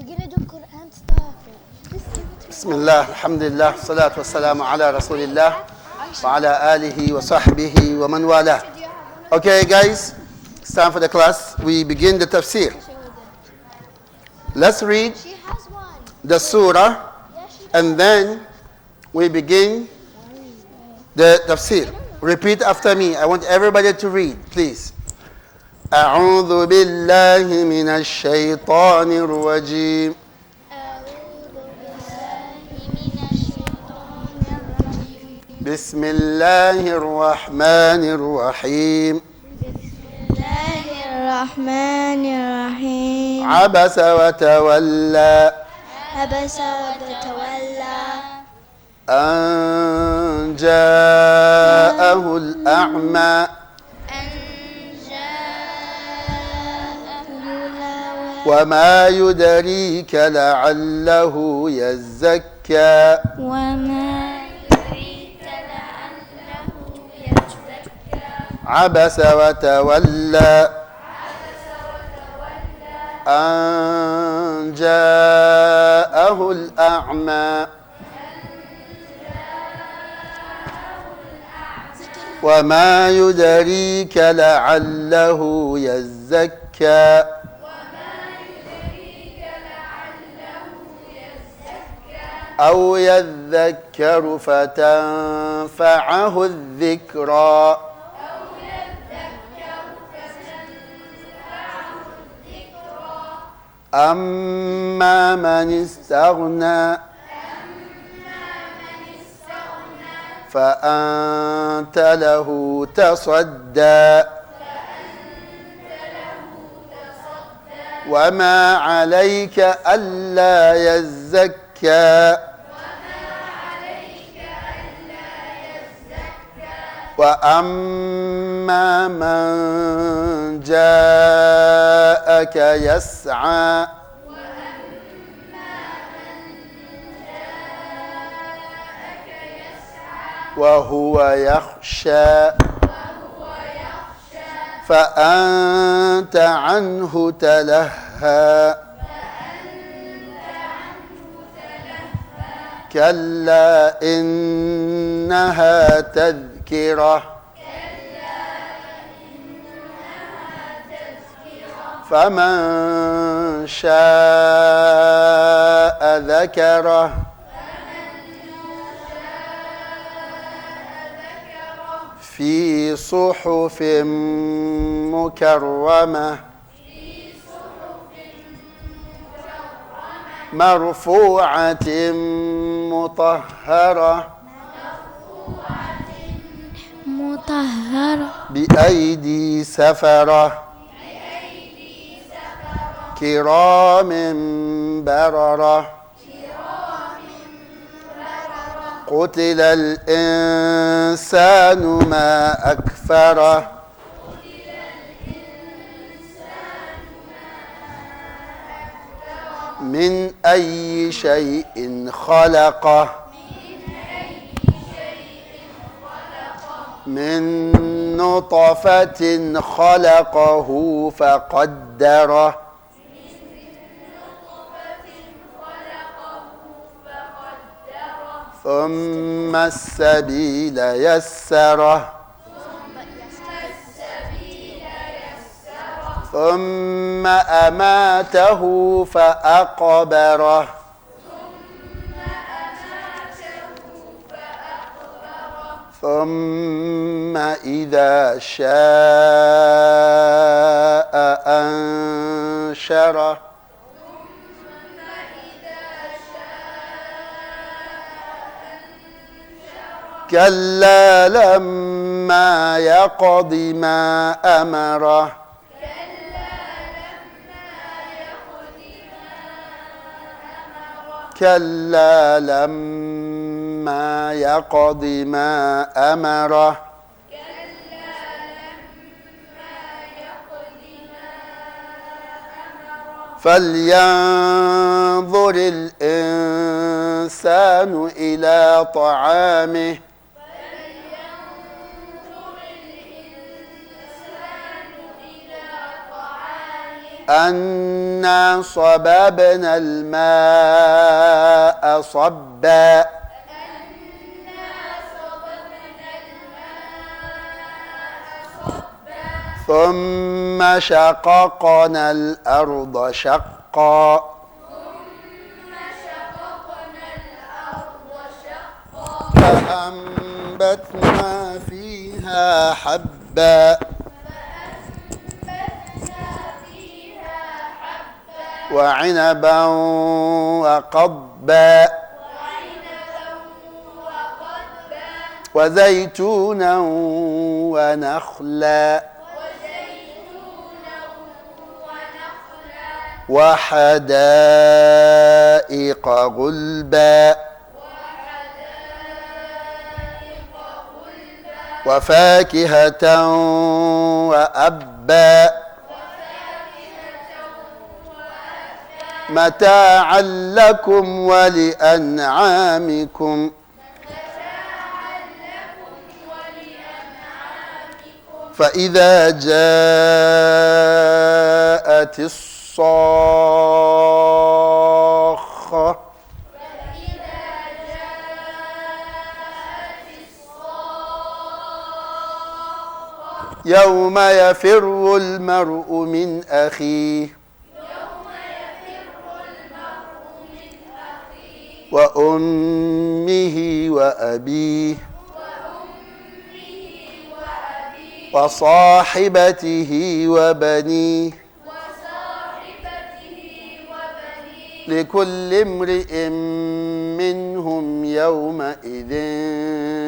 We're gonna do Quran stuff. بسم الله الحمد لله والصلاة والسلام على رسول الله وعلى آله وصحبه ومن والاه. Okay guys, it's time for the class. We begin the Tafsir. Let's read the Surah and then we begin the Tafsir. Repeat after me. I want everybody to read, please. أعوذ بالله من الشيطان الرجيم. بسم الله الرحمن الرحيم. الله الرحمن الرحيم. عبس وتولى. عبس وتولى. أن جاءه الأعمى. وما يدريك لعله يزكى. عبس وتولى. أن جاءه الأعمى. وما يدريك لعله يزكى. أو يذكر فتنفعه الذكرى. أما من استغنى فأنت له تصدى. وما عليك ألا يزكى. وأما من جاءك يسعى وهو يخشى فأنت عنه تلهى. كلا إنها تذكرة فمن شاء ذكره. في صحف مكرمة مرفوعة مطهرة بأيدي سفرة كرام بررة. قتل الإنسان ما أكفره. من أي شيء خلقه. من نطفة خلقه فقدره. ثم السبيل يسره. ثم أماته فأقبره. ثم إذا شاء أنشره. كلا لما يقض ما أمره. كلا لما يقض ما أمره. فلينظر الإنسان إلى طعامه. أنا صببنا الماء صبا ثم شققنا الأرض شقا فأنبتنا فيها حبا وعنبا وقضبا وزيتونا ونخلا وحدائق غلبا وفاكهة وأبا متاعا لكم ولأنعامكم فإذا جاءت الصاخة يوم يفر المرء من أخيه وأمه وأبيه وصاحبته وبنيه لكل امرئ منهم يومئذ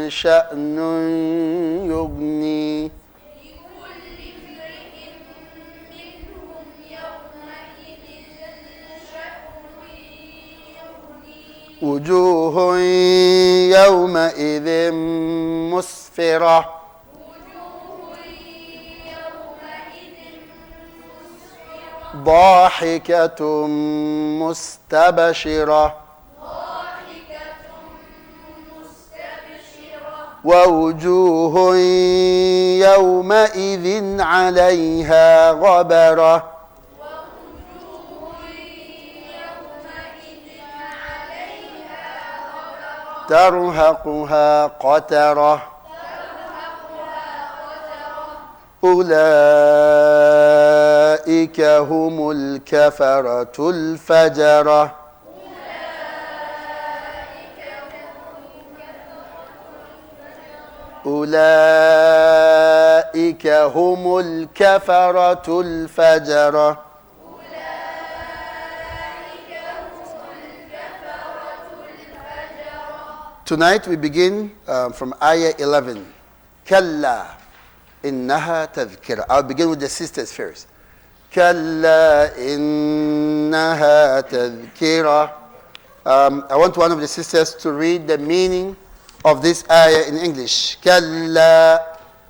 شأن يغنيه وجوه يومئذ مسفرة ضاحكة مستبشرة ووجوه يومئذ عليها غبرة ترهقها قترة أولئك هم الكفرة الفجرة أولئك هم الكفرة الفجرة. Tonight we begin from Ayah 11. Kalla innaha tadhkira. I'll begin with the sisters first. Kalla innaha tadhkira. I want one of the sisters to read the meaning of this ayah in English. Kalla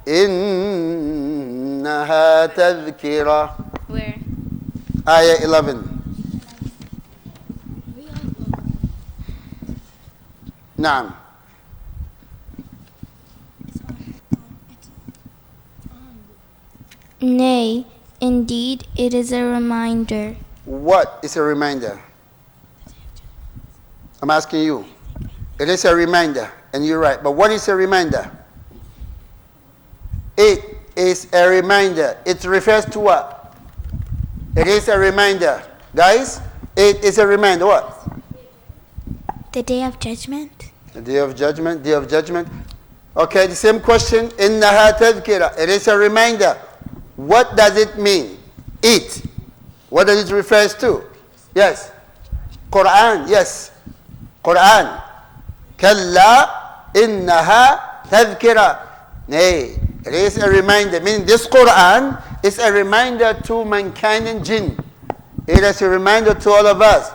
innaha tadhkira. Where? Ayah 11. Naam. Nay, indeed it is a reminder. What is a reminder? I'm asking you. It is a reminder, and you're right. But what is a reminder? It is a reminder. It refers to what? It is a reminder. Guys, it is a reminder. What? The day of judgment. The day of judgment, day of judgment. Okay, the same question. Innaha tadhkira. It is a reminder. What does it mean? It. What does it refer to? Yes. Quran. Yes. Quran. Kalla innaha tadhkira. Nay, it is a reminder. Meaning this Quran is a reminder to mankind and jinn. It is a reminder to all of us.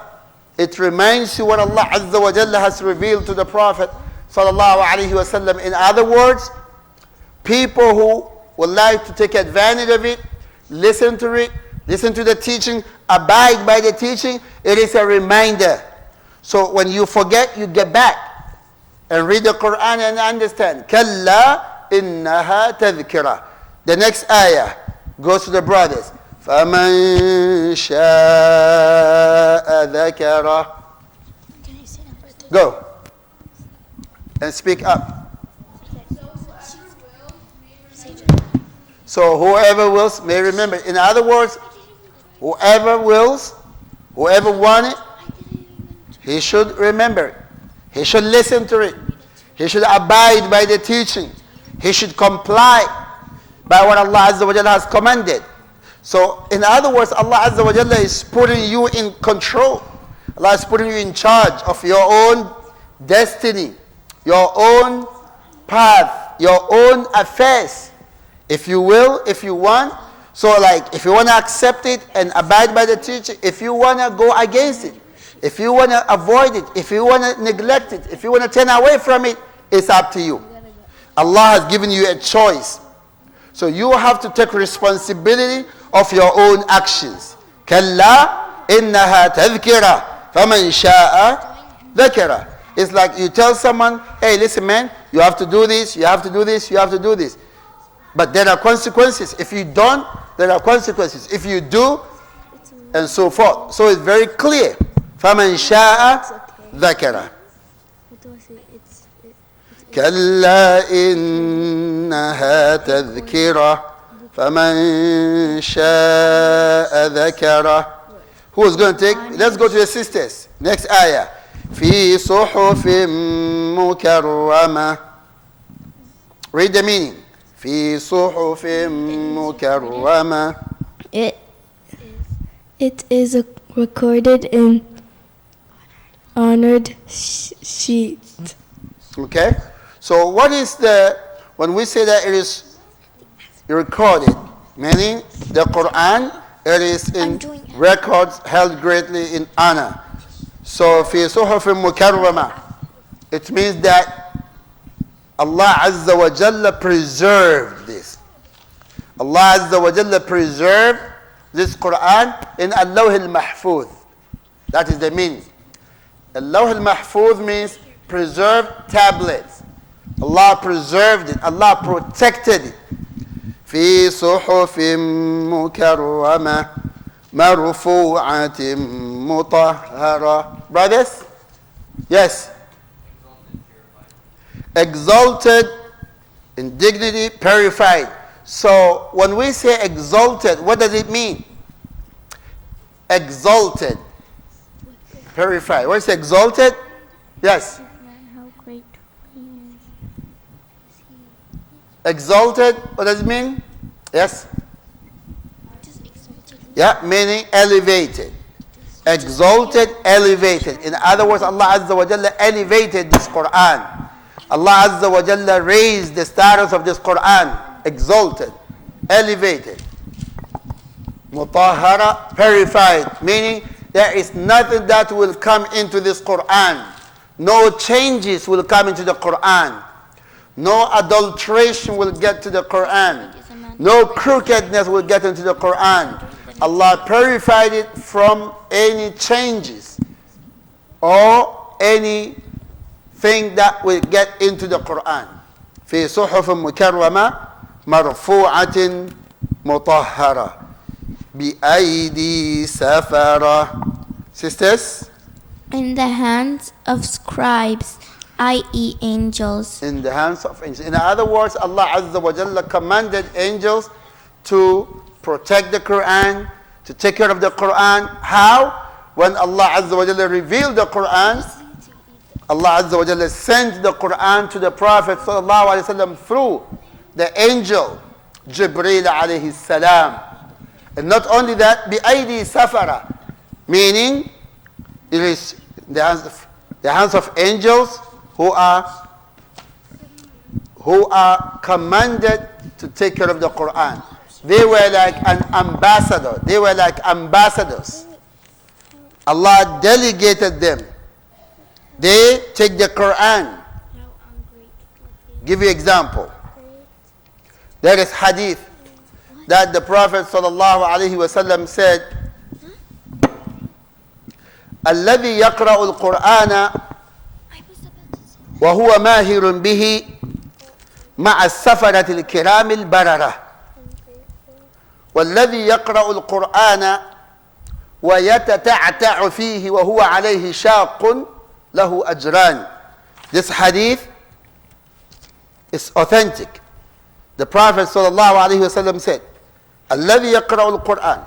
It reminds you what Allah Azza wa Jalla has revealed to the Prophet sallallahu alaihi wasallam. In other words, people who would like to take advantage of it, listen to it, listen to the teaching, abide by the teaching, it is a reminder. So when you forget, you get back and read the Quran and understand. Kalla innaha tadhkira. The next ayah goes to the brothers. فَمَنْ شَاءَ ذَكَرَهُ. Go and speak up. So whoever wills may remember. In other words, whoever wills, whoever wants it, he should remember it. He should listen to it. He should abide by the teaching. He should comply by what Allah Azza wa Jalla has commanded. So in other words, Allah Azza wa Jalla is putting you in control. Allah is putting you in charge of your own destiny, your own path, your own affairs. If you will, if you want. So like if you want to accept it and abide by the teaching, if you want to go against it, if you want to avoid it, if you want to neglect it, if you want to turn away from it, it's up to you. Allah has given you a choice. So you have to take responsibility of your own actions. كَلَّا إِنَّهَا تَذْكِرَةٌ فَمَنْ شَاءَ ذَكَرَهُ. It's like you tell someone, hey, listen man, you have to do this, you have to do this, you have to do this. But there are consequences. If you don't, there are consequences. If you do, and so forth. So it's very clear. فَمَنْ شَاءَ ذَكَرَهُ. كَلَّا إِنَّهَا تَذْكِرَةٌ فَمَنْ شَاءَ ذَكَرَهُ. Who is going to take? Let's go to the sisters. Next ayah. فِي صُحُفٍ مُكَرَّمَةٍ. Read the meaning. فِي صُحُفٍ مُكَرَّمَةٍ. It is recorded in honored sheets. Okay? So what is when we say that it is recorded, meaning the Quran, it is in records held greatly in honor. So في صحف مكرمة, it means that Allah Azza wa Jalla preserved this. Allah Azza wa Jalla preserved this Quran in Al-Lawh al-Mahfuz. That is the meaning. Al-Lawh al-Mahfuz means preserved tablets. Allah preserved it. Allah protected it. في صحف مكرمة مرفوعة مطهرة. Brothers? Yes. Exalted in dignity, purified. So when we say exalted, what does it mean? Exalted, purified. What is exalted? Yes. Exalted, what does it mean? Yes? Yeah, meaning elevated. Exalted, elevated. In other words, Allah Azza wa Jalla elevated this Quran. Allah Azza wa Jalla raised the status of this Quran. Exalted, elevated. Mutahhara, purified. Meaning there is nothing that will come into this Quran. No changes will come into the Quran. No adulteration will get to the Quran. No crookedness will get into the Quran. Allah purified it from any changes or anything that will get into the Quran. في صحف مكرمة مرفوعة مطهرة بأيدي سفرة. Sisters? In the hands of scribes, i.e. angels. In the hands of angels. In other words, Allah Azza wa Jalla commanded angels to protect the Quran, to take care of the Quran. How? When Allah Azza wa Jalla revealed the Quran, Allah Azza wa Jalla sent the Quran to the Prophet sallallahu alaihi wasallam through the angel Jibreel alayhi salam. And not only that, بِأَيْدِي سَفَرَةٍ, meaning it is the hands of angels who are commanded to take care of the Quran. They were like an ambassador. They were like ambassadors. Allah delegated them. They take the Quran. Give you example. There is hadith that the Prophet sallallahu alaihi wasallam said, الذي يقرأ القرآن وهو ماهر به مع السفرة الكرام البررة وَالَّذِي يَقْرَأُ الْقُرْآنَ وَيَتَتَعْتَعُ فِيهِ وَهُوَ عَلَيْهِ شَاقٌ لَهُ أَجْرَانِ. This hadith is authentic. The Prophet ﷺ said, الَّذِي يَقْرَأُ الْقُرْآنَ,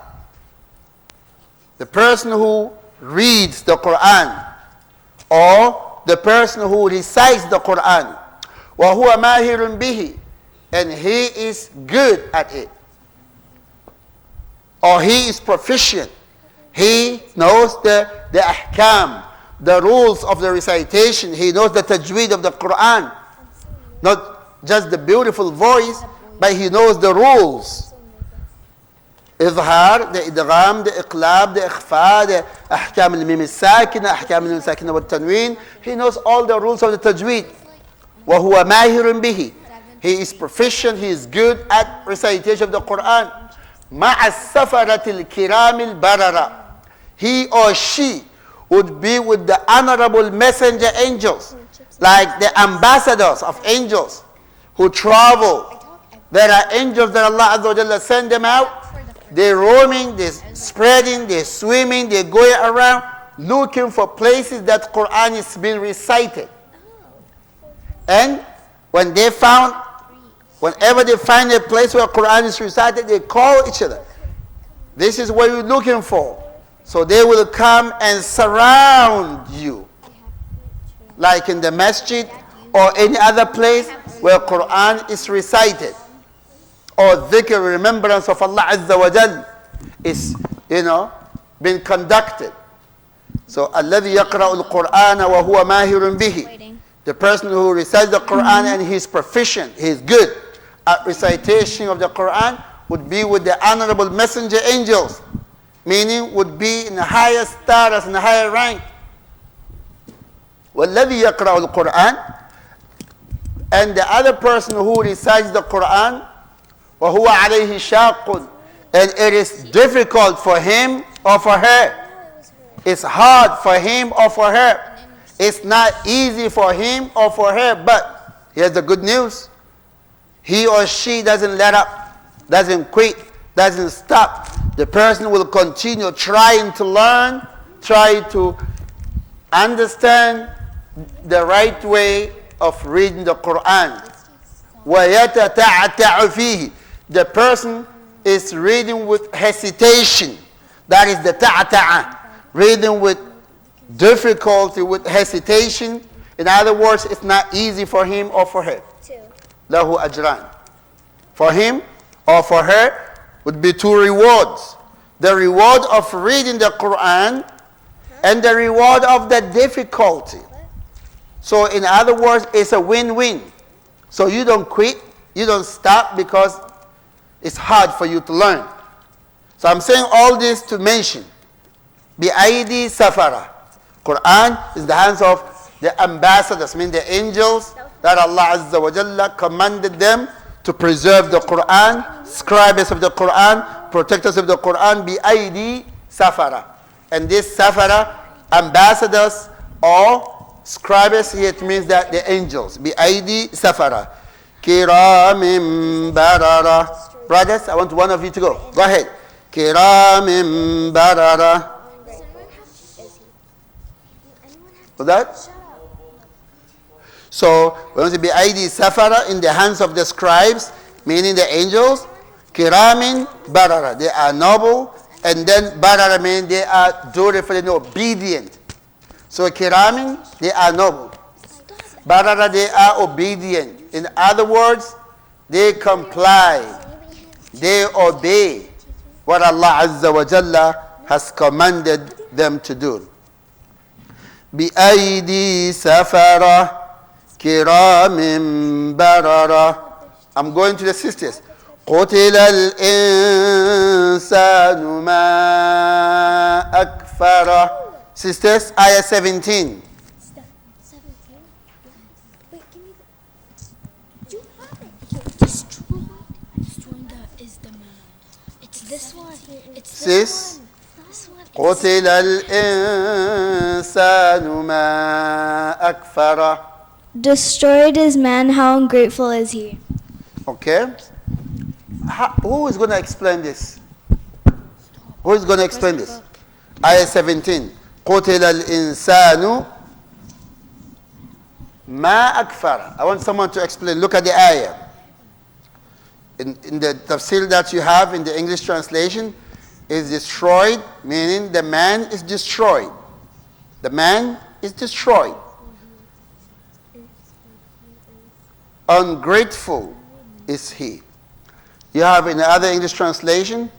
the person who reads the Quran, or the person who recites the Quran, وَهُوَ مَاهِرٌ بِهِ, and he is good at it, or he is proficient, he knows the ahkam, the rules of the recitation, he knows the tajweed of the Quran, not just the beautiful voice, but he knows the rules. إظهار, the إدغام, the إقلاب, the إخفاء, the أحكام الميم الساكنة, أحكام الميم الساكنة والتنوين. He knows all the rules of the tajweed. وهو ماهر به. He is proficient, he is good at recitation of the Quran. مع السفرة الكرام البررة. He or she would be with the honorable messenger angels, like the ambassadors of angels who travel. There are angels that Allah Azza wa Jalla send them out. They're roaming, they're spreading, they're swimming, they're going around looking for places that Quran is being recited. And when they found, whenever they find a place where Quran is recited, they call each other. This is what you're looking for. So they will come and surround you, like in the masjid or any other place where Quran is recited, or dhikr, remembrance of Allah Azza wa Jal, is, being conducted. So, الَّذِي يَقْرَأُ الْقُرْآنَ وَهُوَ مَاهِرٌ بِهِ. The person who recites the Quran and he is proficient, he is good at recitation of the Quran, would be with the honorable messenger angels, meaning would be in the higher status, in the higher rank. وَالَّذِي يَقْرَأُ الْقُرْآنَ, and the other person who recites the Quran, وَهُوَ عَلَيْهِ شَاقٌ, and it is difficult for him or for her. It's hard for him or for her. It's not easy for him or for her, but here's the good news. He or she doesn't let up, doesn't quit, doesn't stop. The person will continue trying to learn, try to understand the right way of reading the Quran. وَيَتَتَعْتَعُ فِيهِ. The person is reading with hesitation. That is the ta'ta'a. Reading with difficulty, with hesitation. In other words, it's not easy for him or for her. Lahu ajran. For him or for her would be two rewards. The reward of reading the Quran and the reward of the difficulty. So in other words, it's a win-win. So you don't quit, you don't stop because it's hard for you to learn. So I'm saying all this to mention بِأَيْدِي سَفَرَةٍ. Quran is the hands of the ambassadors, mean the angels that Allah Azza wa Jalla commanded them to preserve the Quran, scribes of the Quran, protectors of the Quran, بِأَيْدِي سَفَرَةٍ. And this safara, ambassadors or scribes, here it means that the angels, بِأَيْدِي سَفَرَةٍ كِرَامٍ بَرَرَةٍ. Brothers, I want one of you to go. Go ahead. كِرَامٍ بَرَرَةٍ. What's that? So, when we say بِأَيْدِي سَفَرَةٍ, in the hands of the scribes, meaning the angels, كِرَامٍ بَرَرَةٍ. They are noble, and then barara means they are dutiful and obedient. So kiramin, they are noble. Barara, they are obedient. In other words, they comply, they obey what Allah Azza wa Jalla has commanded them to do. بِأَيْدِي سَفَرَةٍ كِرَامٍ بَرَرَةٍ. I'm going to the sisters. قُتِلَ الْإِنسَانُ مَا أَكْفَرَهُ. Sisters, ayah 17. 17? Wait, give me the... You have it. Destroying the is the man. It's this one. It's this one. This one. قُتِلَ الْإِنسَانُ مَا أَكْفَرَهُ. Destroyed is man, how ungrateful is he? Okay. Who is going to explain this? Who is going to explain this? Ayah 17. قُتِلَ الْإِنسَانُ مَا أَكْفَرَ. I want someone to explain. Look at the ayah. In the tafsir that you have in the English translation, is destroyed, meaning the man is destroyed. The man is destroyed. Ungrateful is he. You have in the other English translation,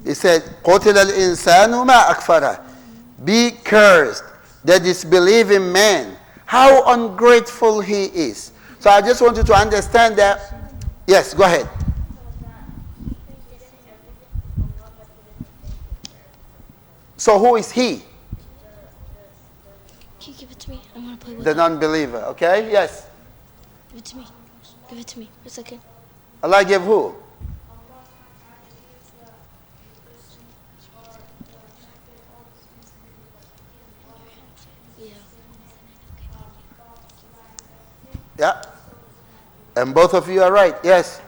it said, قُتِلَ الْإِنسَانُ مَا أَكْفَرَ. Be cursed, the disbelieving man. How ungrateful he is. So I just want you to understand that. Yes, go ahead. So who is he? Can you give it to me? I want to play with The it. non-believer, okay? Yes. Give it to me. Give it to me. For a second. Allah gave who? Yeah. Yeah. And both of you are right. Yes.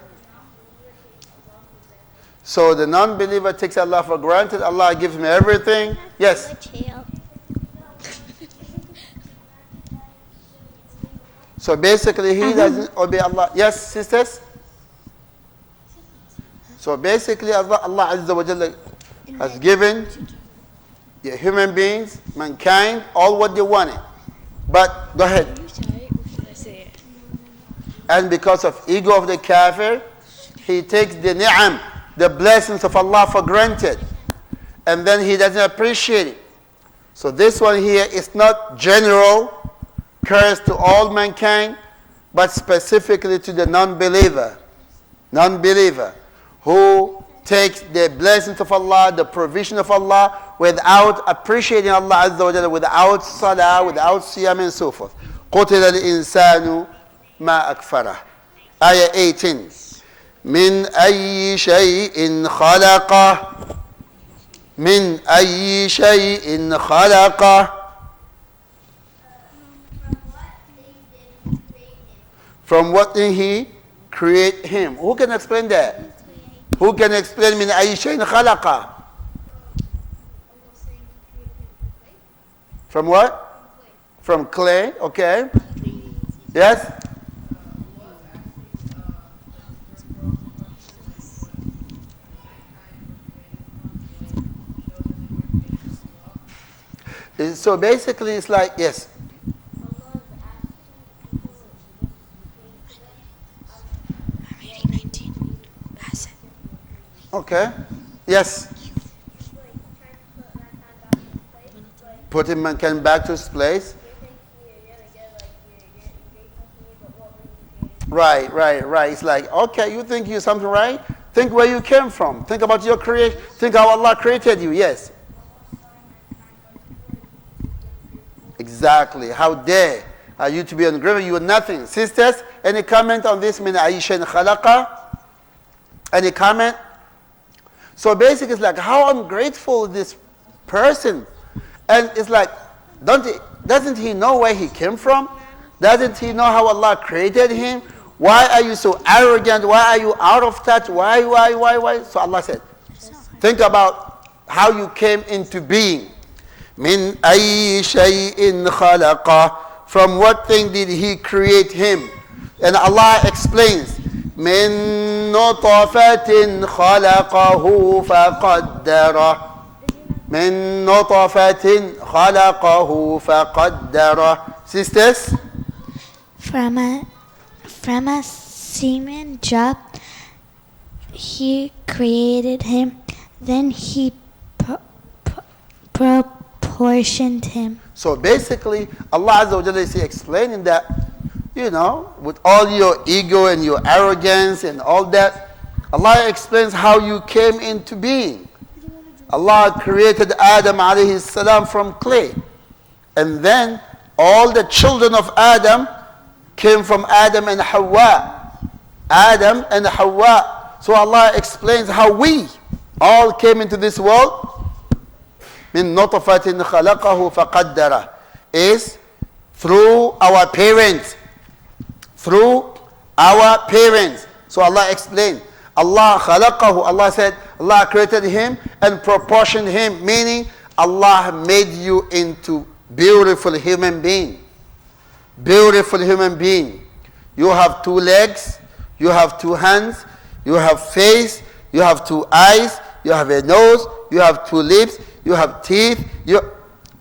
So the non-believer takes Allah for granted. Allah gives him everything. Yes. So basically he doesn't obey Allah. Yes, sisters? So basically Allah Azza wa Jalla has given the human beings, mankind, all what they wanted. But, go ahead. And because of ego of the kafir, he takes the ni'am, the blessings of Allah for granted. And then he doesn't appreciate it. So this one here is not general curse to all mankind, but specifically to the non-believer. Non-believer who takes the blessings of Allah, the provision of Allah, without appreciating Allah Azza wa Jalla, without salah, without siyam and so forth. قُتِلَ الْإِنسَانُ مَا أَكْفَرَهُ. Ayah 18. مِنْ أَيِّ شَيْءٍ خَلَقَهُ. مِنْ أَيِّ شَيْءٍ خَلَقَهُ. From what did he create him? Who can explain that? Who can explain مِنْ أَيِّ شَيْءٍ خَلَقَهُ? From what? From clay, okay. Yes? So basically it's like, yes. I'm reading 19. Abasa. Okay. Yes. Putting mankind back to his place. Right. It's like, okay, you think you're something right? Think where you came from. Think about your creation. Think how Allah created you. Yes. Exactly. How dare are you to be ungrateful? You are nothing. Sisters, any comment on this? Min Aisha khalaqa? Any comment? So basically it's like, how ungrateful is this person? And it's like, doesn't he know where he came from? Doesn't he know how Allah created him? Why are you so arrogant? Why are you out of touch? Why? So Allah said, think about how you came into being. Min ayyi shay'in khalaqa. From what thing did he create him? And Allah explains, min nutfatin khalaqahu faqaddara. Min nutfatin khalaqahu faqaddara. Sisters? From a semen drop, he created him. Then he proportioned him. So basically, Allah Azza wa Jalla is explaining that, with all your ego and your arrogance and all that, Allah explains how you came into being. Allah created Adam alayhi salam from clay. And then all the children of Adam came from Adam and Hawa. Adam and Hawa. So Allah explains how we all came into this world. Min nutfatin khalaqahu faqaddara, is through our parents. Through our parents. So Allah explained. Allah khalaqahu, Allah said, Allah created him and proportioned him, meaning Allah made you into beautiful human being. Beautiful human being. You have 2 legs, you have 2 hands, you have face, you have 2 eyes, you have a nose, you have 2 lips, you have teeth.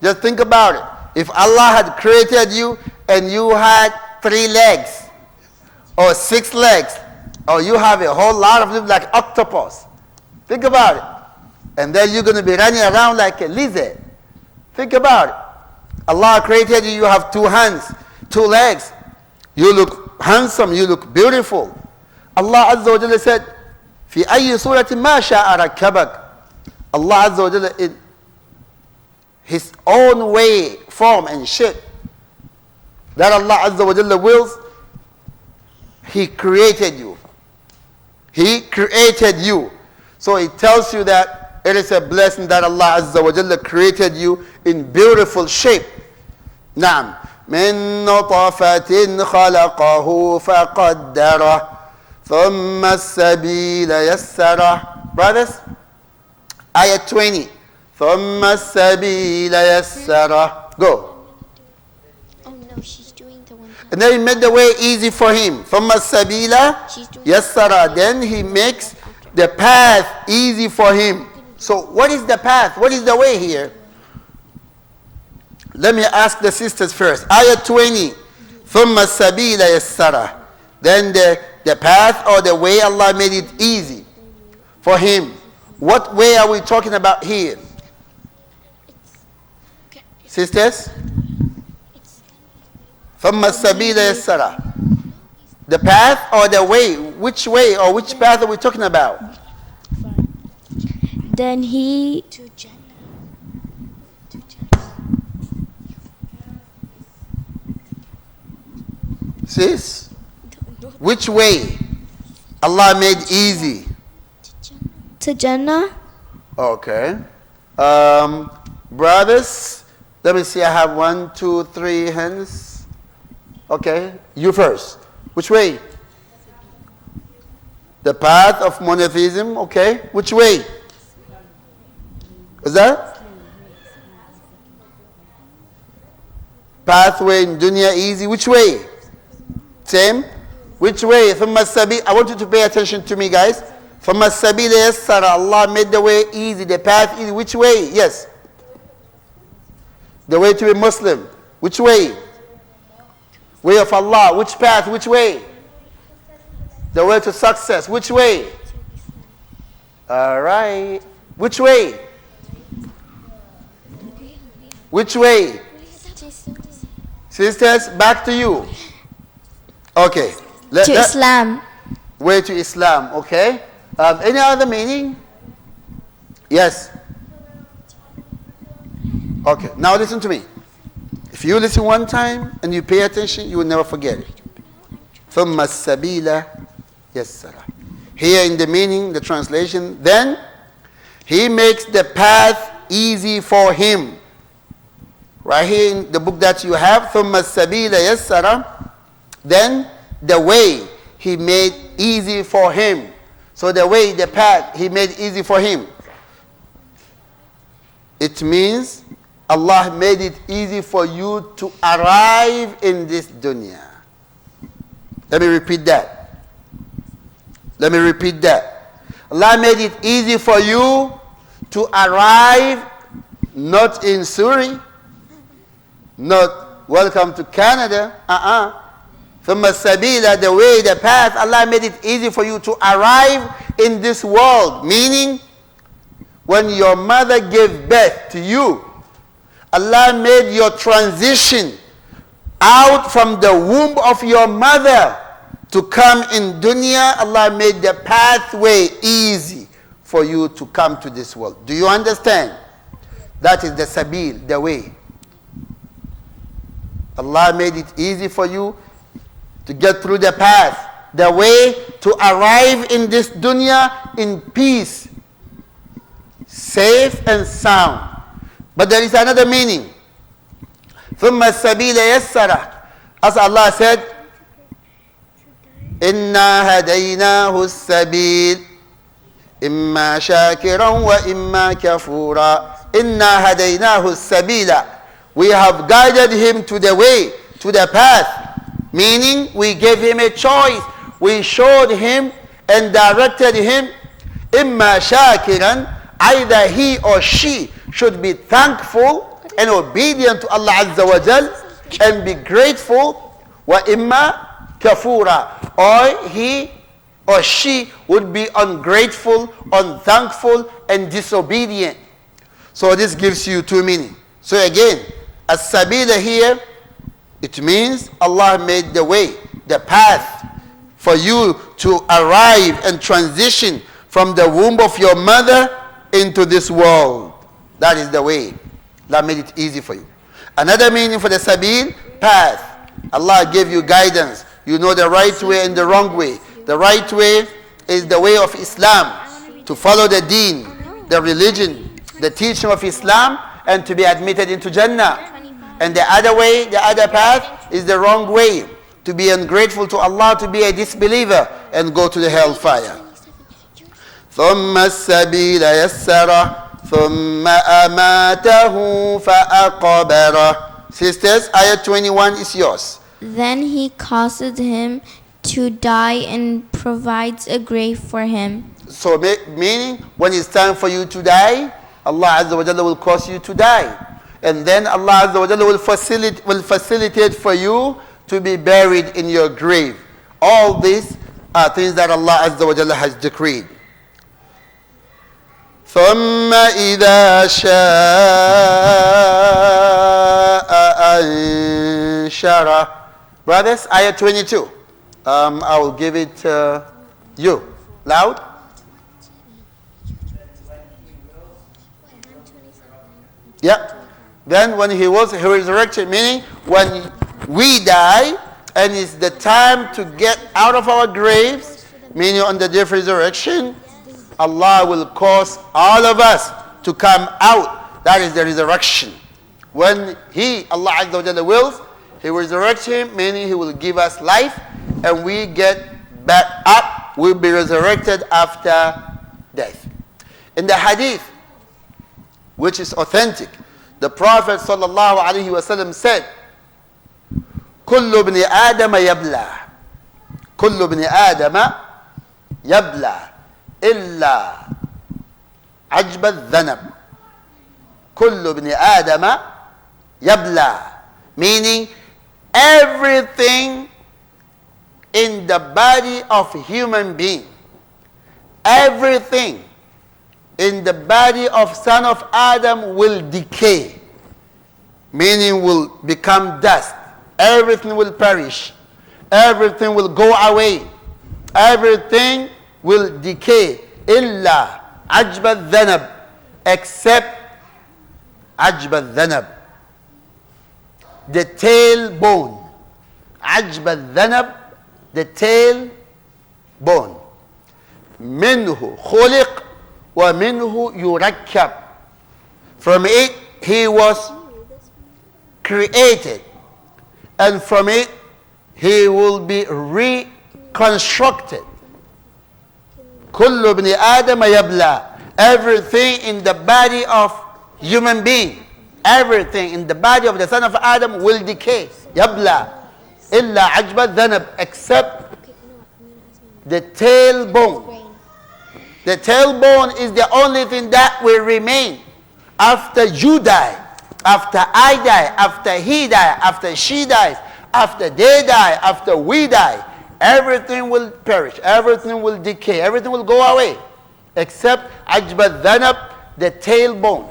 Just think about it. If Allah had created you and you had 3 legs or 6 legs, or you have a whole lot of them like octopus, think about it. And then you're going to be running around like a lizard. Think about it. Allah created you, you have 2 hands, 2 legs. You look handsome, you look beautiful. Allah Azza wa Jalla said, في أي صورة ما شاء ركبك. Allah Azza wa Jalla, in His own way, form and shape that Allah Azza wa Jalla wills, He created you. He created you. So it tells you that it is a blessing that Allah Azza wa Jalla created you in beautiful shape. نعم. من نطفة خلقه فقدره ثم السبيل يسره. Brothers, ayat 20. ثم السبيل يسره. Go. Oh no, she's doing the one. And then he made the way easy for him. ثم السبيل يسره. Then he makes the path easy for him. So what is the path? What is the way here? Let me ask the sisters first. Ayat 20. ثم السبيل يسره. Then the path or the way, Allah made it easy for him. What way are we talking about here? Sisters? ثم السبيل يسره. The path or the way? Which way or which path are we talking about? Then he Sis? Which way Allah made easy? to Jannah. Okay. Brothers, let me see. I have 1, 2, 3 hands. Okay. You first. Which way? The path of monotheism. Okay. Which way? What's that? Pathway in dunya easy. Which way? Same. Which way? I want you to pay attention to me, guys. Allah made the way easy, the path easy. Which way? Yes. The way to be Muslim. Which way? Way of Allah. Which path? Which way? The way to success. Which way? All right. Which way? Which way? Sisters, back to you. Okay. To Islam. Way to Islam. Okay. Any other meaning? Yes. Okay. Now listen to me. If you listen one time and you pay attention, you will never forget it. ثم السبيل يسره. Here in the meaning, the translation, then he makes the path easy for him. Right here in the book that you have, ثم السبيل يسره. Then the way he made easy for him. So the way, the path he made easy for him. It means Allah made it easy for you to arrive in this dunya. Let me repeat that. Let me repeat that. Allah made it easy for you to arrive not in Surrey, not welcome to Canada, From Sabila, the way, the path, Allah made it easy for you to arrive in this world. Meaning, when your mother gave birth to you, Allah made your transition out from the womb of your mother to come in dunya. Allah made the pathway easy for you to come to this world. Do you understand? That is the sabil, the way. Allah made it easy for you to get through the path, the way to arrive in this dunya in peace, safe and sound. But there is another meaning. ثُمَّ السَّبِيلَ يَسَّرَ. As Allah said, إنا هديناه السبيل إما شاكرا وإما كفورا إنا هديناه السبيل. We have guided him to the way, to the path. Meaning we gave him a choice. We showed him and directed him. إما شاكرا, either he or she should be thankful and obedient to Allah Azza wa Jal and be grateful. وإما كفورا, or he or she would be ungrateful, unthankful, and disobedient. So this gives you two meanings. So again, as-sabila here, it means Allah made the way, the path for you to arrive and transition from the womb of your mother into this world. That is the way. Allah made it easy for you. Another meaning for the sabil, path. Allah gave you guidance. You know the right way and the wrong way. The right way is the way of Islam, to follow the deen, the religion, the teaching of Islam, and to be admitted into Jannah. And the other way, the other path, is the wrong way, to be ungrateful to Allah, to be a disbeliever, and go to the hellfire. ثم السبيل يسره ثم أماته فأقبره. Sisters, ayah 21 is yours. Then he causes him to die and provides a grave for him. So meaning, when it's time for you to die, Allah Azza wa Jalla will cause you to die. And then Allah Azza wa Jalla will facilitate for you to be buried in your grave. All these are things that Allah Azza wa Jalla has decreed. ثم إذا شاء أنشره. Brothers, ayah 22. I will give it you. Loud. Yeah. Then when he was resurrected, meaning when we die and it's the time to get out of our graves, meaning on the day of resurrection, Allah will cause all of us to come out. That is the resurrection. When He, Allah Azza wa Jalla, wills, He will resurrect him, meaning He will give us life, and we get back up. We'll be resurrected after death. In the hadith, which is authentic, the Prophet sallallahu alaihi wasallam said, كل ابن آدم يبلى كل ابن آدم يبلى إلا عجب الذنب. كل ابن آدم يبلى, meaning everything in the body of a human being, everything in the body of son of Adam will decay, meaning will become dust. Everything will perish. Everything will go away. Everything will decay. إلا عجب الذنب, except عجب الذنب, the tailbone. عجب الذنب, the tailbone. منه خلق ومنه يركب. From it he was created, and from it he will be reconstructed. كل ابن آدم يبلى, everything in the body of human being, everything in the body of the son of Adam will decay. يبلى إلا عجب الذنب, except the tailbone. The tailbone is the only thing that will remain after you die, after I die, after he die, after she dies, after they die, after we die. Everything will perish, everything will decay, everything will go away, except عجب الذنب, the tailbone.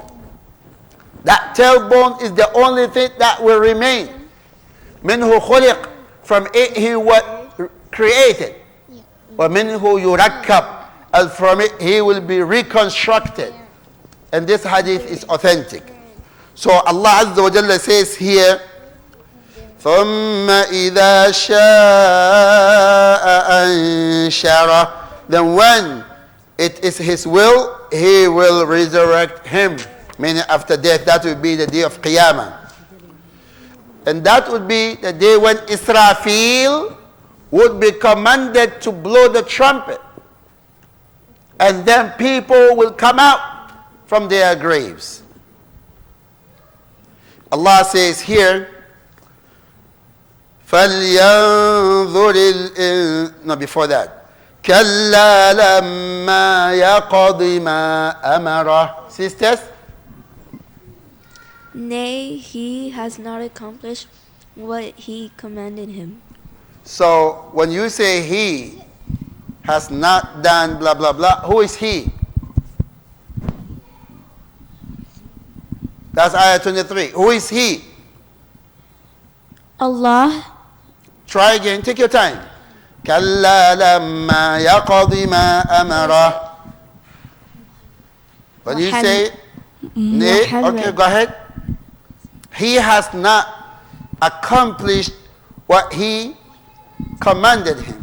That tailbone is the only thing that will remain. منه خلق, from it he was created. ومنه يركب, and from it he will be reconstructed. And this hadith is authentic. So Allah Azza wa Jalla says here, ثم إذا شاء أنشره, then when it is His will, He will resurrect him. Meaning after death, that will be the day of Qiyamah. And that would be the day when Israfil would be commanded to blow the trumpet. And then people will come out from their graves. Allah says here, no, before that. كَلَّا لَمَّا يَقَضِ مَا أَمَرَهُ. Sisters? Nay, he has not accomplished what he commanded him. So when you say he has not done blah blah blah, who is he? That's ayah 23. Who is he? Allah. Try again, take your time. كَلَّا لَمَّا يَقَضِ مَا أَمَرَهُ. When you say nay, okay, go ahead. He has not accomplished what he commanded him.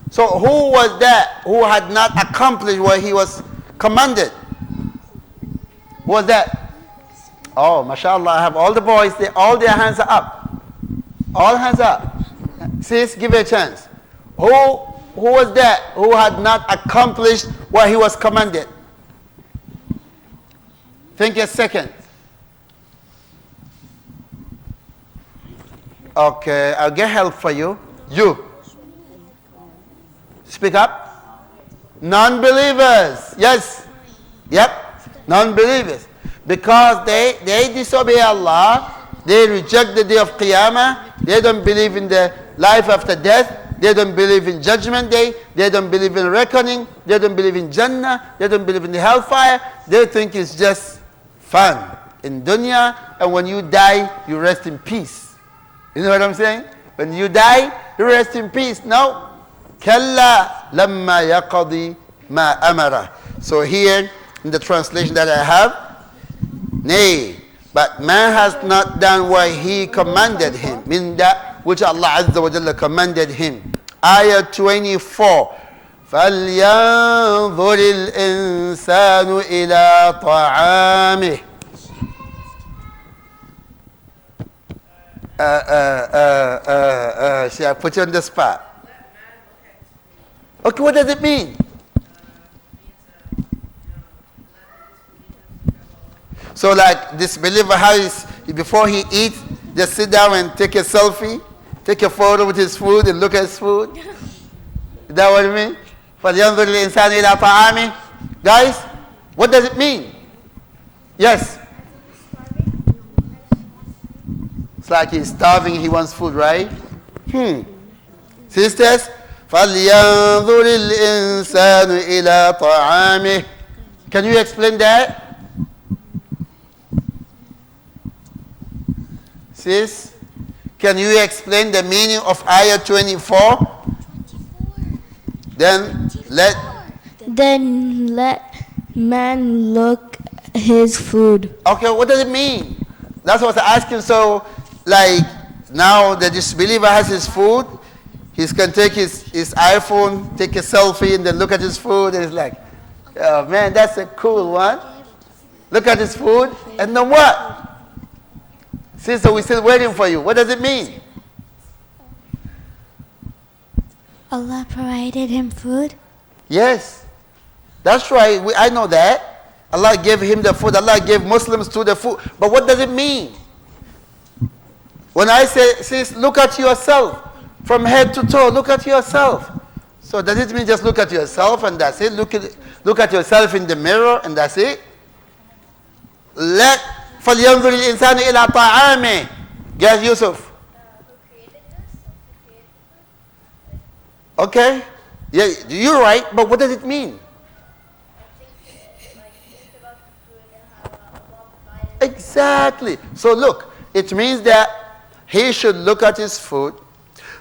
So who was that who had not accomplished what he was commanded? Who was that? Oh, mashallah, I have all the boys, all their hands are up. All hands up. Sis, give it a chance. Who was that who had not accomplished what he was commanded? Think a second. Okay, I'll get help for you. You. Speak up. Non-believers. Yes. Yep. Non-believers. Because they disobey Allah. They reject the day of Qiyamah. They don't believe in the life after death. They don't believe in judgment day. They don't believe in reckoning. They don't believe in Jannah. They don't believe in the hellfire. They think it's just fun in dunya. And when you die, you rest in peace. You know what I'm saying? When you die, you rest in peace. No. كَلَّا لَمَّا يَقَضِي مَا أَمَرَهُ. So here, in the translation that I have, nay, but man has not done what he commanded him, meaning that which Allah Azza wa Jalla commanded him. Ayah 24. فَلْيَنظُرِ الْإِنسَانُ إِلَىٰ طَعَامِهِ. See, I put you on the spot. Okay, what does it mean? So like disbeliever, before he eats, just sit down and take a selfie, take a photo with his food and look at his food. Is that what it means? فَلْيَنظُرِ الْإِنسَانُ إِلَىٰ طَعَامِهِ. Guys, what does it mean? Yes. It's like he's starving, he wants food, right? Sisters, فَلْيَنظُرِ الْإِنسَانُ إِلَىٰ طَعَامِهِ. Can you explain that? Sis, can you explain the meaning of ayah 24? Then let man look his food. Okay, what does it mean? That's what I was asking. So, like, now the disbeliever has his food, he can take his iPhone, take a selfie, and then look at his food, and it's like, oh man, that's a cool one. Look at his food, and then what? Sister, we're still waiting for you. What does it mean? Allah provided him food. Yes, that's right. I know that. Allah gave him the food. Allah gave Muslims to the food. But what does it mean? When I say, sis, look at yourself. From head to toe, look at yourself. So does it mean just look at yourself and that's it? Look at yourself in the mirror and that's it? فَلْيَنْظُرِ الْإِنسَانُ إِلَىٰ طَعَامِهِ. Yes, Yusuf. Okay. Yeah, you're right, but what does it mean? Exactly. So look, it means that he should look at his food,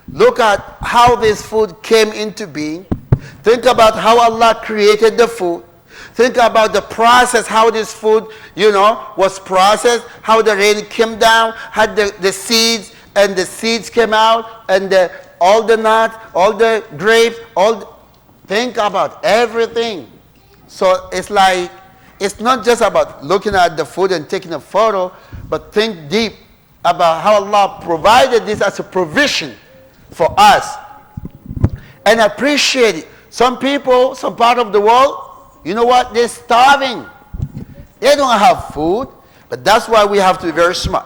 look at how this food came into being, think about how Allah created the food, think about the process, how this food, was processed, how the rain came down, had the seeds, and the seeds came out, and all the nuts, all the grapes, think about everything. So it's like, it's not just about looking at the food and taking a photo, but think deep about how Allah provided this as a provision for us. and appreciate it. Some people, some part of the world, you know what? They're starving. They don't have food, but that's why we have to be very smart.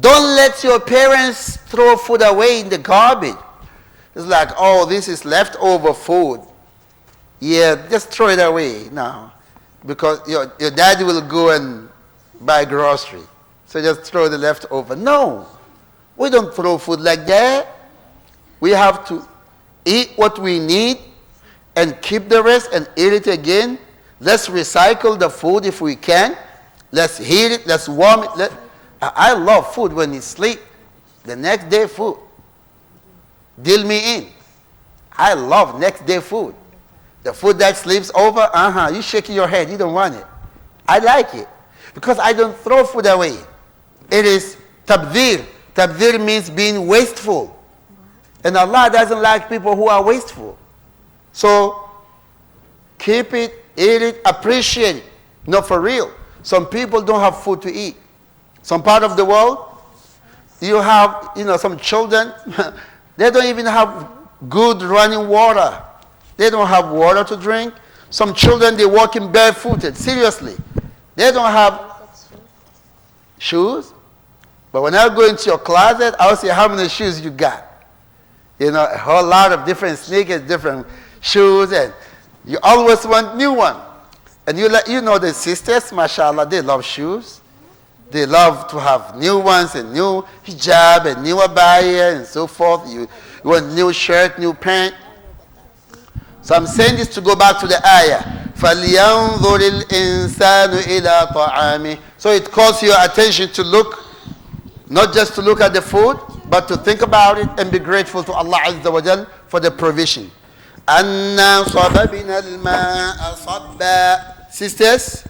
Don't let your parents throw food away in the garbage. It's like, oh, this is leftover food. Yeah, just throw it away now. Because your daddy will go and buy grocery. So just throw the leftover. No, we don't throw food like that. We have to eat what we need and keep the rest and eat it again. Let's recycle the food if we can. Let's heat it. Let's warm it. I love food when you sleep. The next day food. Deal me in. I love next day food. The food that sleeps over, you shaking your head. You don't want it. I like it. Because I don't throw food away. It is tabdhir. Tabdhir means being wasteful. And Allah doesn't like people who are wasteful. So, keep it, eat it, appreciate it. No, for real. Some people don't have food to eat. Some part of the world, you have, some children, they don't even have good running water. They don't have water to drink. Some children, they walking barefooted. Seriously. They don't have shoes. But when I go into your closet, I'll say how many shoes you got. A whole lot of different sneakers, different shoes, and you always want new one. And the sisters, mashallah, they love shoes. They love to have new ones and new hijab and new abaya and so forth. You want new shirt, new pant. So I'm saying this to go back to the ayah. فَلْيَنْظُرِ الْإِنسَانُ إِلَىٰ طَعَامِهِ. So it calls your attention to look, not just to look at the food, but to think about it and be grateful to Allah Azza wa Jal for the provision. أَنَّا صَبَبِنَا الْمَاءَ صَبًّا. Sisters?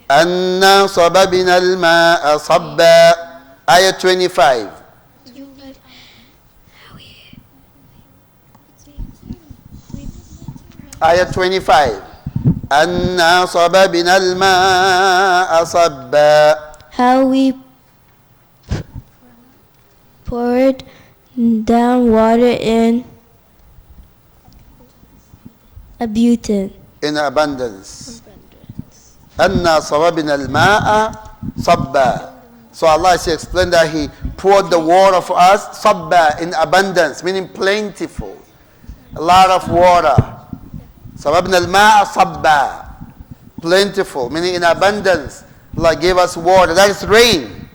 أَنَّا صَبَبِنَا الْمَاءَ صَبًّا. Ayah 25. Ayah 25. أَنَّا صَبَبِنَا الْمَاءَ صَبًّا. How we poured down water in abundance. In abundance. أَنَّا صَبَبِنَا الْمَاءَ صَبًّا. So Allah has explained that He poured the water for us, sabba, in abundance, meaning plentiful. A lot of water. صَبَبْنَا الْمَاءَ صَبًّا. Plentiful, meaning in abundance. Allah gave us water. That is rain.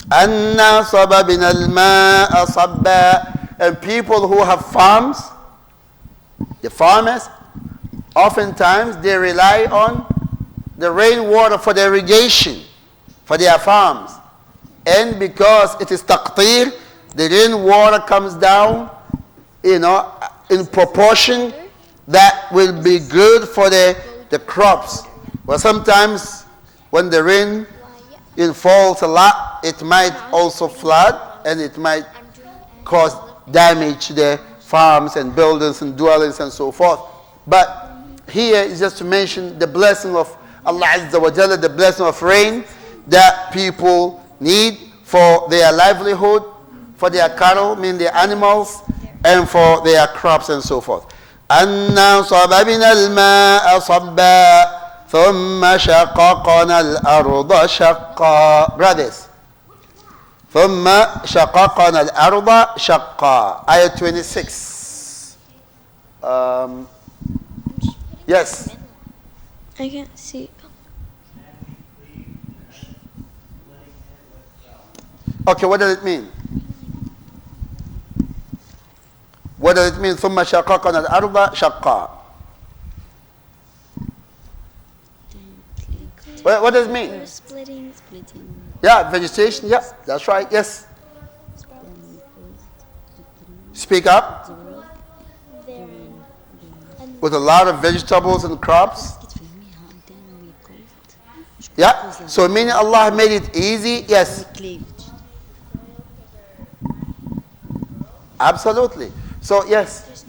أَنَّا صَبَبْنَا الْمَاءَ صَبًّا. And people who have farms, the farmers, oftentimes they rely on the rainwater for the irrigation for their farms. And because it is taqtir, the rainwater comes down, in proportion that will be good for the crops. But sometimes when the rain falls a lot, it might also flood and it might cause damage to the farms and buildings and dwellings and so forth. But here is just to mention the blessing of Allah Azza wa Jalla, the blessing of rain that people need for their livelihood, for their cattle, meaning their animals, and for their crops and so forth. أَنَّا صَبَبْنَا الْمَاءَ صَبًّا ثُمَّ شَقَقْنَا الْأَرْضَ شَقًّا. Brothers. ثُمَّ شَقَقْنَا الْأَرْضَ شَقًّا. Ayah 26. Yes. I can't see. Okay, what does it mean? What does it mean? ثُمَّ شَقَقْنَا الْأَرْضَ شَقًّا. What does it mean? Splitting. Yeah, vegetation. Yeah, that's right. Yes. Speak up. With a lot of vegetables and crops. Yeah. So meaning Allah made it easy. Yes. Absolutely. So yes.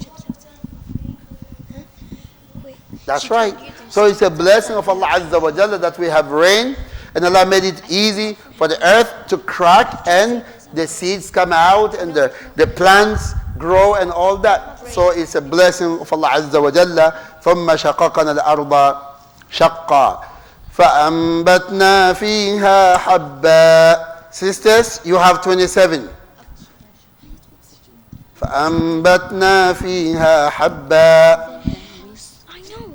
That's right. So it's a blessing of Allah Azza wa Jalla that we have rain, and Allah made it easy for the earth to crack and the seeds come out and the plants grow and all that. So it's a blessing of Allah Azza wa Jalla. ثم شققنا الأرض شقا فأنبتنا فيها حبا. Sisters, you have 27. فأنبتنا فيها حبا. I know.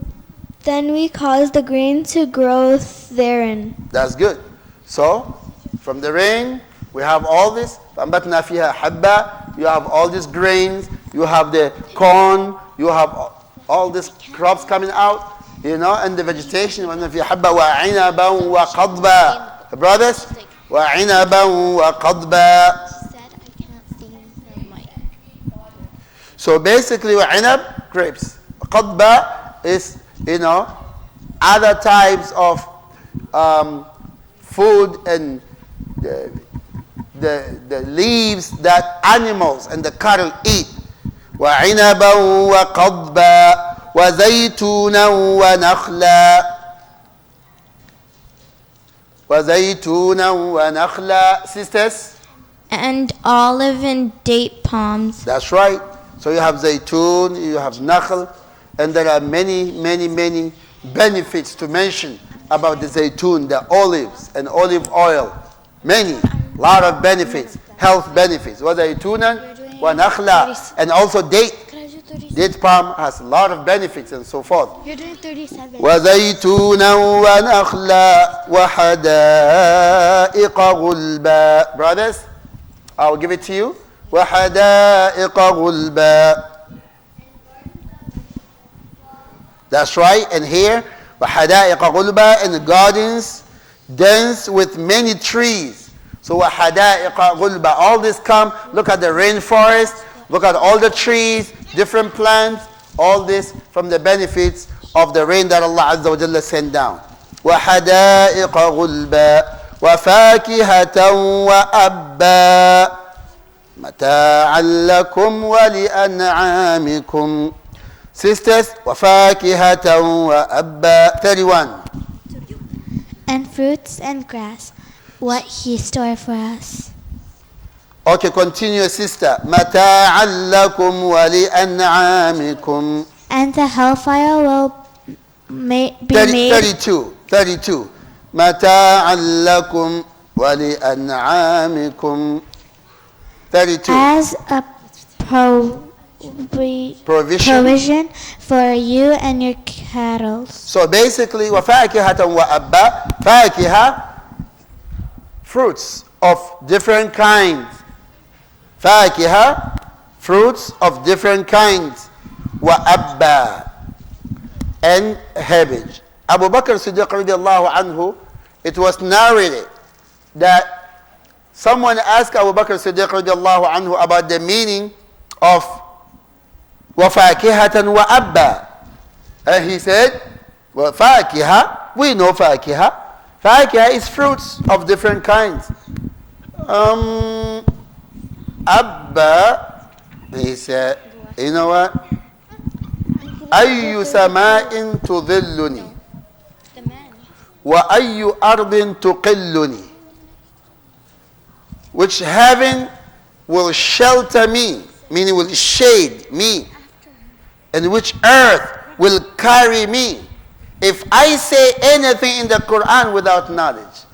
Then we caused the grain to grow therein. That's good. So, from the rain, we have all this. فأنبتنا فيها حبا. You have all these grains. You have the corn. You have all these crops coming out. You know, and the vegetation. وأن فيها حبا وعنبا وقضبا. Brothers, وعنبا وقضبا. So basically, وعنب, grapes. قضبا is, you know, other types of food and the leaves that animals and the cattle eat. وعنبا وقضبا وزيتونا ونخلا. وزيتونا ونخلا. Sisters? And olive and date palms. That's right. So you have zaytun, you have nakhl, and there are many, many, many benefits to mention about the zaytun, the olives and olive oil. Many, lot of benefits, health benefits. وَزَيْتُونًا وَنَخْلًا. And also date. Date palm has a lot of benefits and so forth. You're doing 37. وَزَيْتُونًا وَنَخْلًا وَحَدَائِقَ غُلْبًا. Brothers, I'll give it to you. وَحَدَائِقَ غُلْبًا. That's right. And here, وَحَدَائِقَ غُلْبًا, and the gardens dense with many trees. So وَحَدَائِقَ غُلْبًا. All this come, look at the rainforest, look at all the trees, different plants, all this from the benefits of the rain that Allah Azza wa Jalla sent down. وَحَدَائِقَ غُلْبًا وَفَاكِهَةً وَأَبًّا متاعا لكم ولأنعامكم. Sisters, وفاكهة وأبا. 31. And fruits and grass, what He stored for us. Okay, continue, sister. متاعا لكم ولأنعامكم. And the hellfire will be made. 32. متاعا لكم ولأنعامكم. 32. As a provision for you and your cattle. So basically, وَفَاكِهَةً وَأَبًّا. فَاكِهَة, fruits of different kinds. فَاكِهَة, fruits of different kinds. وَأَبًّا, and herbage. Abu Bakr Siddiq radiallahu anhu, it was narrated that someone asked Abu Bakr Siddiq radiallahu anhu about the meaning of وَفَاكِهَةً وَأَبًّا. And he said, well, فَاكِهَة, we know فَاكِهَة. فَاكِهَة is fruits of different kinds. أَبًّا, he said, you know what? أَيُّ سَمَاءٍ تُظِلُّنِي وَأَيُّ أَرْضٍ تُقِلُّنِي. Which heaven will shelter me, meaning will shade me, and which earth will carry me if I say anything in the Quran without knowledge.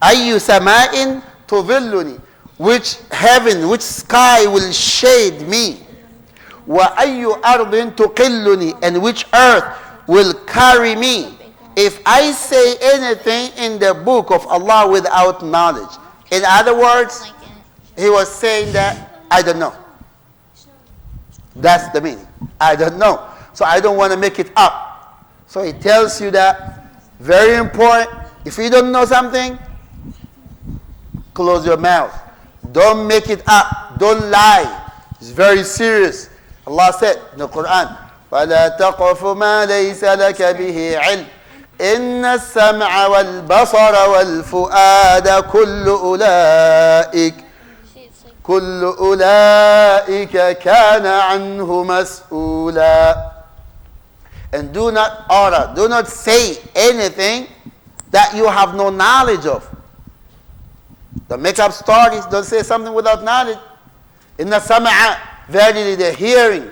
أَيُّ سَمَاءٍ تُظِلُّنِي, which heaven, which sky will shade me. وَأَيُّ أَرْضٍ تُقِلُّنِي, and which earth will carry me if I say anything in the book of Allah without knowledge. In other words, he was saying that, I don't know. That's the meaning. I don't know. So I don't want to make it up. So he tells you that, very important, if you don't know something, close your mouth. Don't make it up. Don't lie. It's very serious. Allah said in the Quran, وَلَا تَقْفُ مَا لَيْسَ لَكَ بِهِ عِلْمٍ إِنَّ السَّمْعَ وَالْبَصَرَ وَالْفُؤَادَ كُلُّ أُولَئِكَ كَانَ عَنْهُ مَسْئُولًا. And do not utter, do not say anything that you have no knowledge of. Don't make up stories. Don't say something without knowledge. Inna sam'a, verily the hearing.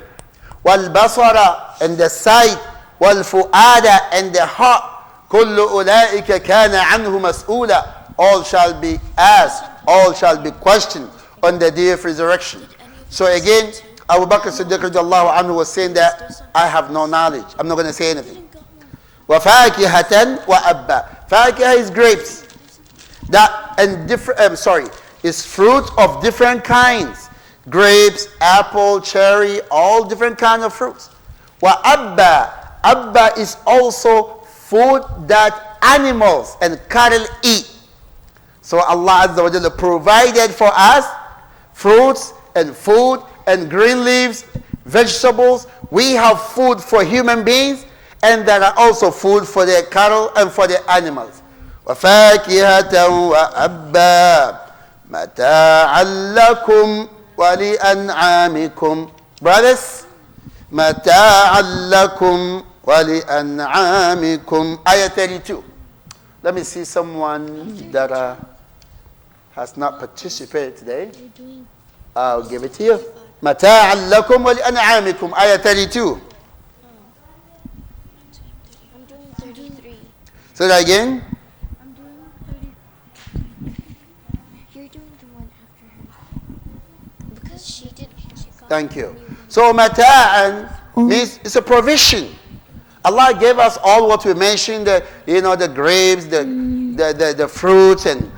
Wal basara, and the sight. Wal fu'ada, and the heart. Kullu ulaika kana anhu mas'ula. All shall be asked, all shall be questioned on the day of resurrection. So again, Abu Bakr Siddiq radiallahu anhu was saying that I have no knowledge. I'm not going to say anything. وَفَاكِهَةً وَأَبَّا. Fakihah is grapes. That and different. Is fruit of different kinds. Grapes, apple, cherry, all different kinds of fruits. وَأَبَّا. Abba is also food that animals and cattle eat. So Allah Azza wa Jalla provided for us fruits and food and green leaves, vegetables. We have food for human beings, and there are also food for the cattle and for the animals. وَفَاكِهَةً وَأَبَّا مَتَاعًا لَكُمْ وَلِأَنْعَامِكُمْ. Brothers, مَتَاعًا لَكُمْ وَلِأَنْعَامِكُمْ. Ayah 32. Let me see someone that has not participated today. I'll give it to you. مَتَاعًا لَكُمْ وَلِأَنْعَامِكُمْ. Ayah 32. I'm doing 33. Say that again. I'm doing 30. You're doing the one after her. Because she got Thank you. So mata'an means it's a provision. Allah gave us all what we mentioned, the grapes, the fruits, and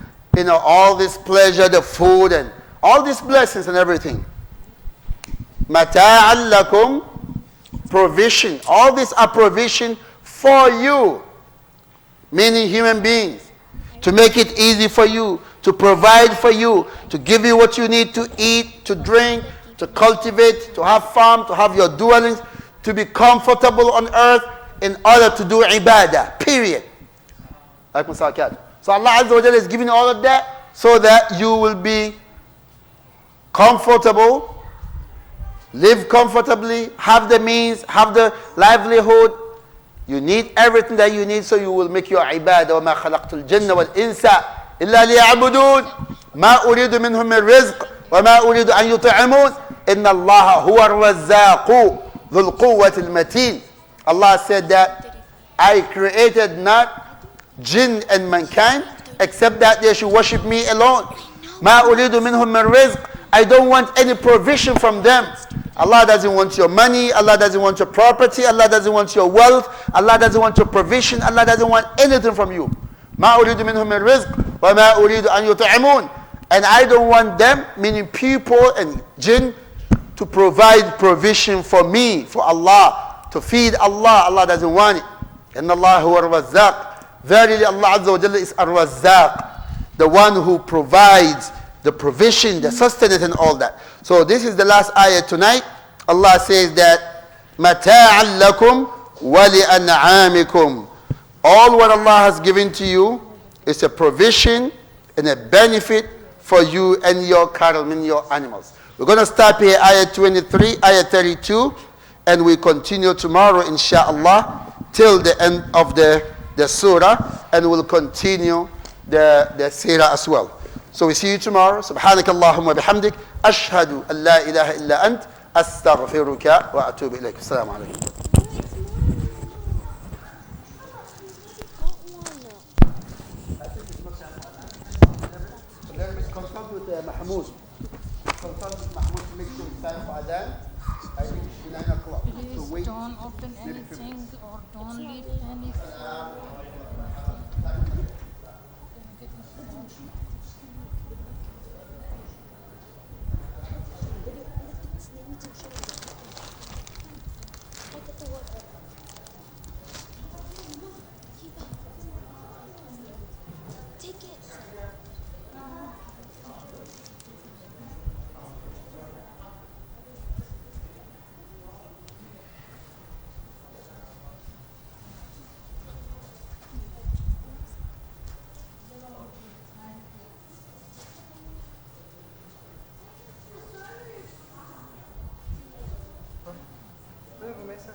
all this pleasure, the food, and all these blessings and everything. Mata'an lakum, provision. All these are provision for you, meaning human beings, to make it easy for you, to provide for you, to give you what you need to eat, to drink, to cultivate, to have farm, to have your dwellings, to be comfortable on earth in order to do ibadah, period. So Allah Azza wa Jalla is giving all of that so that you will be comfortable, live comfortably, have the means, have the livelihood. You need everything that you need so you will make your ibadah. وَمَا خَلَقْتُ الْجِنَّ وَالْإِنسَ إِلَّا لِيَعْبُدُونَ مَا أُرِيدُ مِنْهُم مِّن رِّزْقٍ وَمَا أُرِيدُ أَن يُطْعِمُونَ إِنَّ اللَّهَ هُوَ الرَّزَّاقُ ذُو الْقُوَّةِ الْمَتِينُ. Allah said that I created not jinn and mankind except that they should worship me alone. مَا أُرِيدُ مِنْهُم مِّن رِّزْقٍ. I don't want any provision from them. Allah doesn't want your money. Allah doesn't want your property. Allah doesn't want your wealth. Allah doesn't want your provision. Allah doesn't want anything from you. مَا أُرِيدُ مِنْهُم مِّن رِّزْقٍ وَمَا أُرِيدُ أَن يُطْعِمُونَ. And I don't want them, meaning people and jinn, to provide provision for me, for Allah, to feed Allah. Allah doesn't want it. إِنَّ اللَّهَ هُوَ الرَّزَّاقُ. Verily Allah Azza wa Jalla is ar-Razzaq, the one who provides the provision, the sustenance and all that. So this is the last ayah tonight. Allah says that مَتَاعًا لَكُمْ وَلِأَنْعَامِكُمْ. All what Allah has given to you is a provision and a benefit for you and your cattle, meaning your animals. We're going to stop here, ayah 23, ayah 32, and we continue tomorrow, inshallah, till the end of the surah, and we'll continue the seerah as well. So we see you tomorrow. سبحانك اللهم وبحمدك أشهد أن لا إله إلا أنت أستغفرك وأتوب إليك. السلام عليكم. Consult with Mahmoud. Consult with Mahmoud to make sure it's time for Adhan. I think it should be 9 o'clock. Please So wait. don't open anything or don't leave anything. Começa.